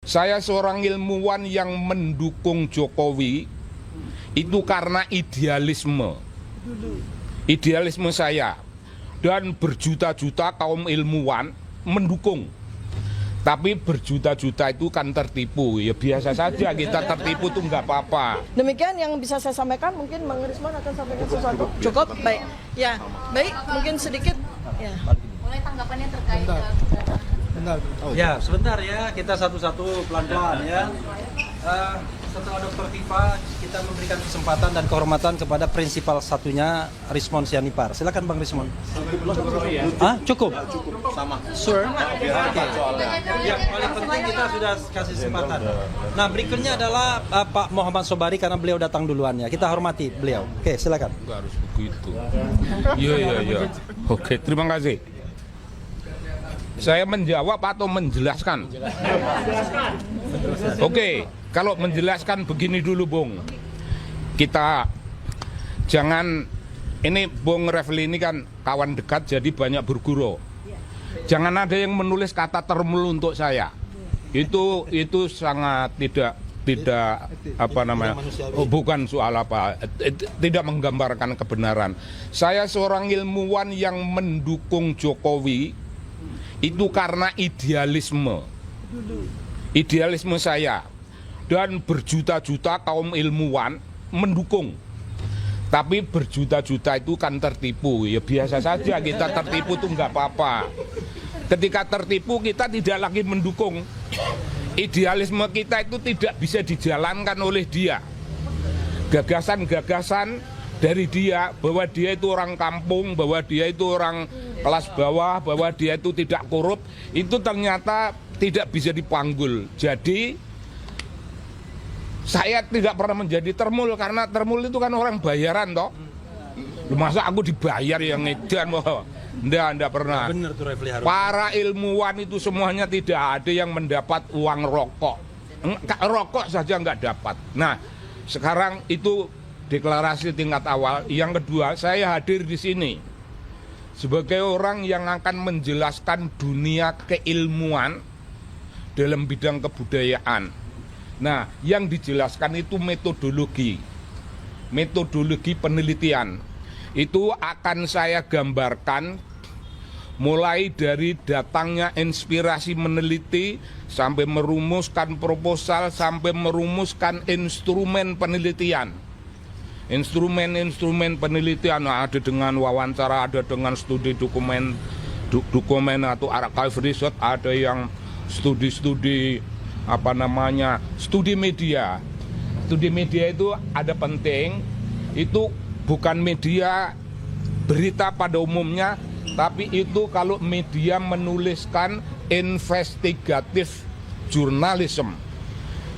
Saya seorang ilmuwan yang mendukung Jokowi itu karena idealisme saya, dan berjuta-juta kaum ilmuwan mendukung. Tapi berjuta-juta itu kan tertipu, ya biasa saja kita tertipu tuh nggak apa-apa. Demikian yang bisa saya sampaikan, mungkin Bang Risman akan sampaikan sesuatu. Cukup, baik. Ya, baik, mungkin sedikit. Ya. Mulai tanggapannya terkait Ya, sebentar ya, kita satu-satu pelan-pelan ya. Setelah Dr. Tifa, kita memberikan kesempatan dan kehormatan kepada prinsipal satunya, Rismon Sianipar. Silakan Bang Rismon. Cukup? Sama. Sure. Oke. Yang paling penting kita sudah kasih kesempatan. Nah, berikutnya adalah Pak Muhammad Sobari karena beliau datang duluan ya. Kita hormati beliau. Oke, silakan. Nggak harus begitu. Iya. Oke, terima kasih. Saya menjawab atau menjelaskan? Oke, kalau menjelaskan begini dulu, Bung. Kita jangan, ini Bung Refli ini kan kawan dekat jadi banyak berguru. Jangan ada yang menulis kata termul untuk saya. Itu sangat tidak apa namanya? Bukan soal apa, tidak menggambarkan kebenaran. Saya seorang ilmuwan yang mendukung Jokowi itu karena idealisme saya, dan berjuta-juta kaum ilmuwan mendukung. Tapi berjuta-juta itu kan tertipu, ya biasa saja kita tertipu tuh nggak apa-apa. Ketika tertipu kita tidak lagi mendukung. Idealisme kita itu tidak bisa dijalankan oleh dia. Gagasan-gagasan dari dia, bahwa dia itu orang kampung, bahwa dia itu orang kelas bawah, bahwa dia itu tidak korup, itu ternyata tidak bisa dipanggul. Jadi saya tidak pernah menjadi termul, karena termul itu kan orang bayaran toh. Masa aku dibayar yang edan? Enggak pernah. Benar tuh, Refli Harun. Para ilmuwan itu semuanya tidak ada yang mendapat uang rokok. Rokok saja nggak dapat. Nah, sekarang itu deklarasi tingkat awal. Yang kedua, saya hadir di sini sebagai orang yang akan menjelaskan dunia keilmuan dalam bidang kebudayaan. Nah, yang dijelaskan itu metodologi penelitian. Itu akan saya gambarkan mulai dari datangnya inspirasi meneliti, sampai merumuskan proposal, sampai merumuskan instrumen penelitian. Instrumen penelitian ada dengan wawancara, ada dengan studi dokumen atau archive research, ada yang studi media. Studi media itu ada penting, itu bukan media berita pada umumnya, tapi itu kalau media menuliskan investigatif journalism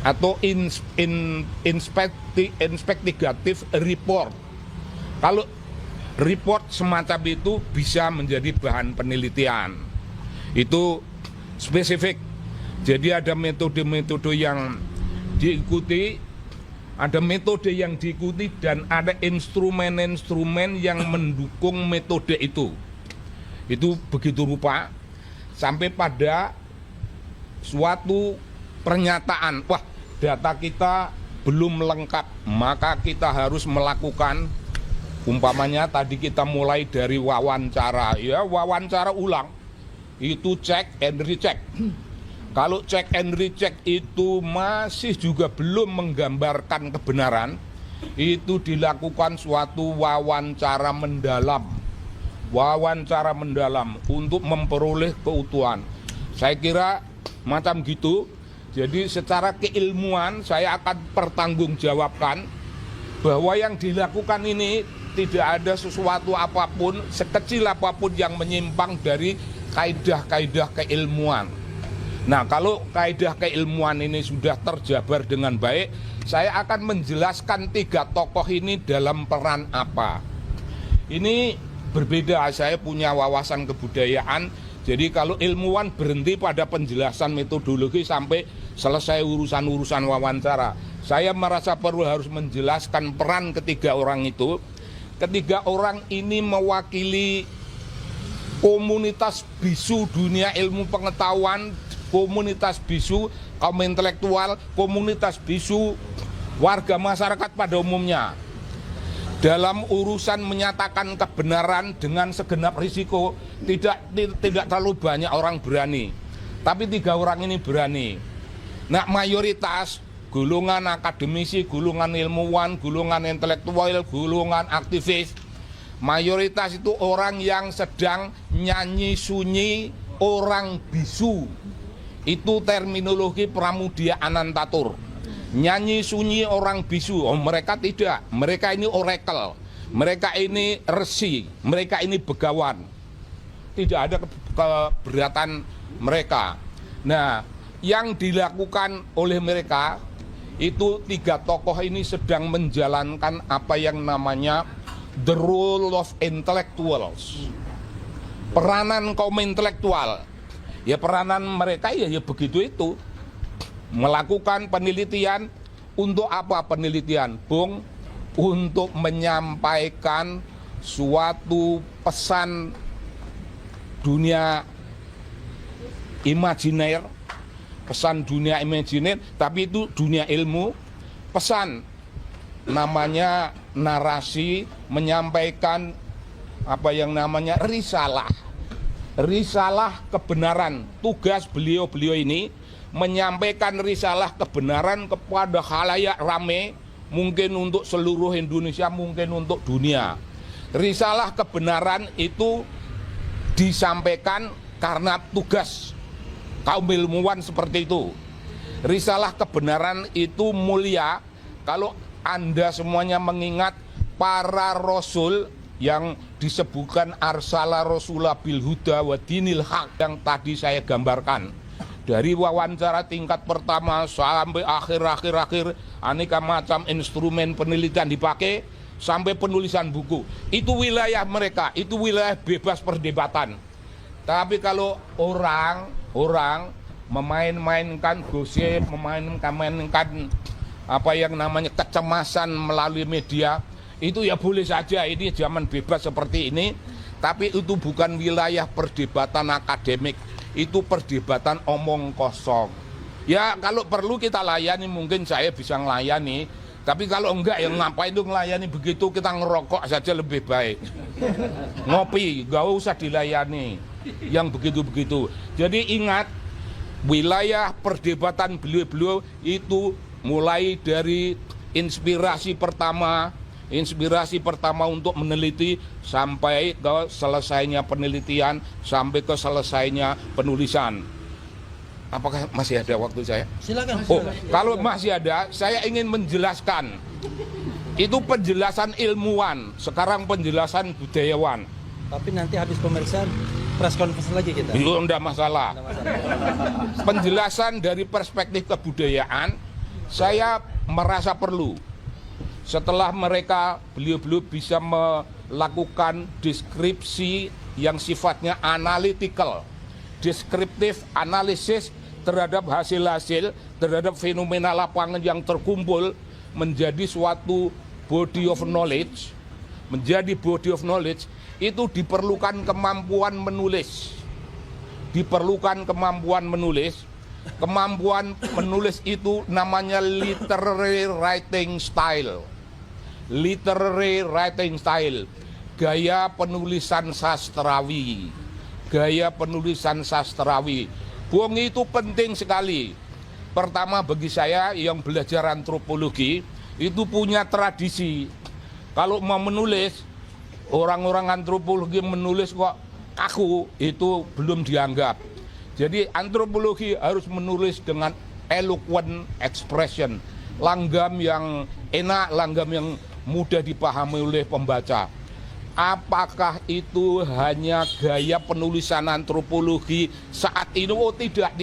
atau investigatif report. Kalau report semacam itu bisa menjadi bahan penelitian. Itu spesifik. Jadi ada metode-metode yang diikuti, dan ada instrumen-instrumen yang mendukung metode itu. Itu begitu rupa sampai pada suatu pernyataan, wah, data kita belum lengkap, maka kita harus melakukan, umpamanya tadi kita mulai dari wawancara, ya wawancara ulang, itu check and recheck. Kalau check and recheck itu masih juga belum menggambarkan kebenaran, itu dilakukan suatu wawancara mendalam untuk memperoleh keutuhan. Saya kira macam gitu. Jadi secara keilmuan saya akan pertanggungjawabkan bahwa yang dilakukan ini tidak ada sesuatu apapun, sekecil apapun yang menyimpang dari kaidah-kaidah keilmuan. Nah, kalau kaidah keilmuan ini sudah terjabar dengan baik, saya akan menjelaskan 3 tokoh ini dalam peran apa. Ini berbeda, saya punya wawasan kebudayaan, jadi kalau ilmuwan berhenti pada penjelasan metodologi sampai selesai urusan-urusan wawancara. Saya merasa perlu harus menjelaskan peran ketiga orang itu. Ketiga orang ini mewakili komunitas bisu dunia ilmu pengetahuan komunitas bisu, kaum intelektual, komunitas bisu, warga masyarakat pada umumnya. Dalam urusan menyatakan kebenaran dengan segenap risiko, tidak terlalu banyak orang berani. Tapi 3 orang ini berani. Nah, mayoritas golongan akademisi, golongan ilmuwan, golongan intelektual, golongan aktivis, mayoritas itu orang yang sedang nyanyi sunyi orang bisu. Itu terminologi Pramudia Anantatur. Nyanyi sunyi orang bisu. Oh, mereka tidak. Mereka ini oracle. Mereka ini resi. Mereka ini begawan. Tidak ada keberatan mereka. Nah, yang dilakukan oleh mereka itu 3 tokoh ini sedang menjalankan apa yang namanya the role of intellectuals. Peranan kaum intelektual. Ya peranan mereka ya begitu itu. Melakukan penelitian untuk apa penelitian? Bung, untuk menyampaikan suatu pesan dunia imajiner, pesan dunia imajiner, tapi itu dunia ilmu, pesan namanya narasi, menyampaikan apa yang namanya risalah kebenaran. Tugas beliau ini menyampaikan risalah kebenaran kepada khalayak rame, mungkin untuk seluruh Indonesia, mungkin untuk dunia. Risalah kebenaran itu disampaikan karena tugas kaum ilmuwan seperti itu. Risalah kebenaran itu mulia kalau Anda semuanya mengingat para rasul yang disebutkan arsala rasula bil huda wa dinil haq yang tadi saya gambarkan. Dari wawancara tingkat pertama sampai akhir, aneka macam instrumen penelitian dipakai, sampai penulisan buku. Itu wilayah mereka, itu wilayah bebas perdebatan. Tapi kalau orang memain-mainkan gosip, memainkan apa yang namanya kecemasan melalui media, itu ya boleh saja, ini zaman bebas seperti ini. Tapi itu bukan wilayah perdebatan akademik, itu perdebatan omong kosong. Ya kalau perlu kita layani, mungkin saya bisa ngelayani. Tapi kalau enggak, ya ngapain itu ngelayani begitu, kita ngerokok saja lebih baik. Ngopi, gak usah dilayani yang begitu-begitu. Jadi ingat, wilayah perdebatan beliau-beliau itu mulai dari inspirasi pertama untuk meneliti sampai ke selesainya penelitian, sampai ke selesainya penulisan. Apakah masih ada waktu saya? Silakan. Oh, kalau masih ada, saya ingin menjelaskan. Itu penjelasan ilmuwan, sekarang penjelasan budayawan. Tapi nanti habis pemeriksaan press conference lagi kita. Itu enggak masalah. Penjelasan dari perspektif kebudayaan, saya merasa perlu. Setelah beliau-beliau bisa melakukan deskripsi yang sifatnya analytical, deskriptif analisis terhadap hasil-hasil, terhadap fenomena lapangan yang terkumpul menjadi suatu body of knowledge, itu diperlukan kemampuan menulis. Kemampuan menulis itu namanya literary writing style. Gaya penulisan sastrawi. Bung, itu penting sekali. Pertama, bagi saya yang belajar antropologi itu punya tradisi. Kalau mau menulis, orang-orang antropologi menulis kok kaku, itu belum dianggap. Jadi antropologi harus menulis dengan eloquent expression, langgam yang enak, langgam yang mudah dipahami oleh pembaca. Apakah itu hanya gaya penulisan antropologi saat ini? Oh tidak.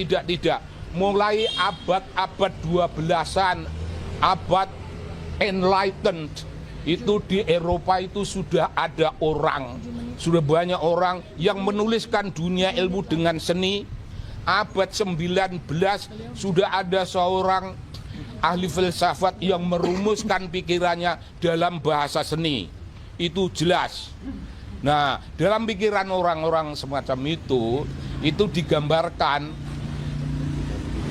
Mulai abad 12-an, abad enlightened, itu di Eropa itu sudah ada sudah banyak orang yang menuliskan dunia ilmu dengan seni. Abad 19 sudah ada seorang ahli filsafat yang merumuskan pikirannya dalam bahasa seni. Itu jelas. Nah, dalam pikiran orang-orang semacam itu digambarkan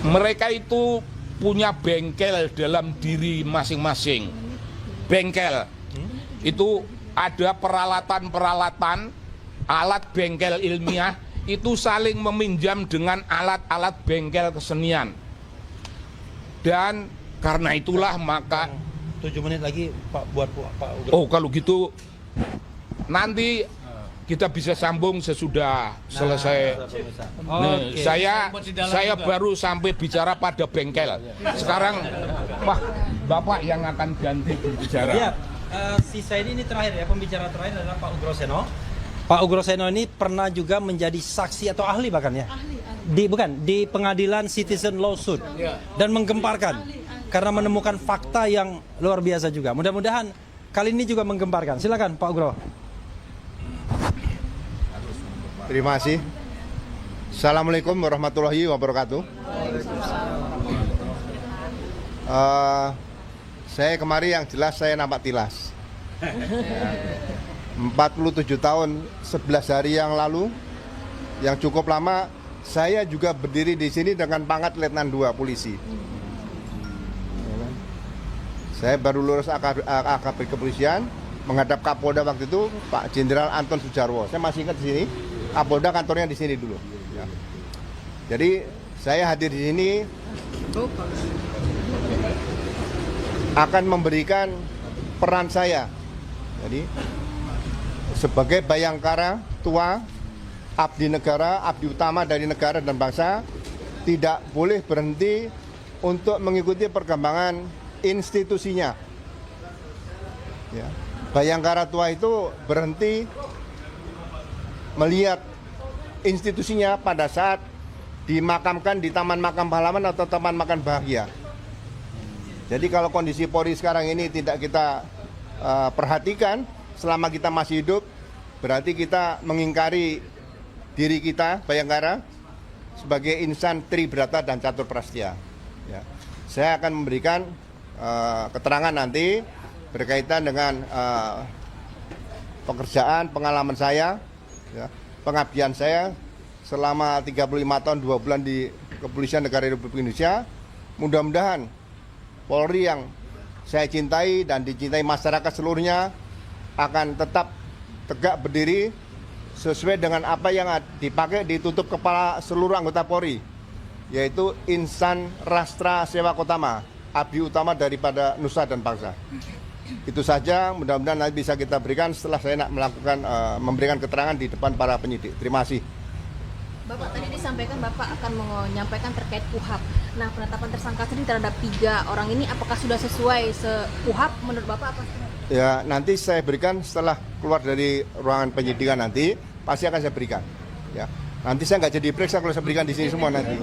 mereka itu punya bengkel dalam diri masing-masing. Bengkel itu ada peralatan-peralatan, alat bengkel ilmiah itu saling meminjam dengan alat-alat bengkel kesenian. Dan karena itulah maka 7 menit lagi Pak buat Pak Ugro. oh kalau gitu nanti kita bisa sambung sesudah selesai. Nah, Oke. saya baru sampai bicara pada bengkel. Sekarang Bapak yang akan ganti berbicara. Ya, sisa ini terakhir ya, pembicara terakhir adalah Pak Ugro Seno. Pak Ugro Seno ini pernah juga menjadi saksi atau ahli bahkan ya? Di pengadilan Citizen Lawsuit dan menggemparkan karena menemukan fakta yang luar biasa juga. Mudah-mudahan kali ini juga menggemparkan. Silakan Pak Ugro. Terima kasih. Assalamualaikum warahmatullahi wabarakatuh. Saya kemarin yang jelas saya nampak tilas. 47 tahun 11 hari yang lalu, yang cukup lama, saya juga berdiri di sini dengan pangkat Letnan 2 polisi. Saya baru lulus AKP kepolisian, menghadap Kapolda waktu itu Pak Jenderal Anton Sujarwo. Saya masih ingat di sini. Kapolda kantornya di sini dulu. Ya. Jadi saya hadir di sini akan memberikan peran saya. Jadi sebagai bayangkara tua, abdi negara, abdi utama dari negara dan bangsa, tidak boleh berhenti untuk mengikuti perkembangan institusinya. Ya. Bayangkara tua itu berhenti melihat institusinya pada saat dimakamkan di Taman Makam Pahlawan atau Taman Makam Bahagia. Jadi kalau kondisi Polri sekarang ini tidak kita perhatikan selama kita masih hidup, berarti kita mengingkari diri kita, Bayangkara, sebagai insan Tribrata dan Catur Prastya. Ya. Saya akan memberikan keterangan nanti berkaitan dengan pekerjaan, pengalaman saya, ya, pengabdian saya selama 35 tahun 2 bulan di Kepolisian Negara Republik Indonesia. Mudah-mudahan Polri yang saya cintai dan dicintai masyarakat seluruhnya akan tetap tegak berdiri sesuai dengan apa yang dipakai ditutup kepala seluruh anggota Polri, yaitu insan rastra sewa kotama, abdi utama daripada nusa dan bangsa. Itu saja, mudah-mudahan nanti bisa kita berikan setelah saya melakukan memberikan keterangan di depan para penyidik. Terima kasih. Bapak tadi disampaikan Bapak akan menyampaikan terkait KUHAP. Nah, penetapan tersangka tadi terhadap 3 orang ini apakah sudah sesuai KUHAP menurut Bapak apa? Ya, nanti saya berikan setelah keluar dari ruangan penyidikan nanti, pasti akan saya berikan. Ya, nanti saya nggak jadi periksa kalau saya berikan di sini semua nanti.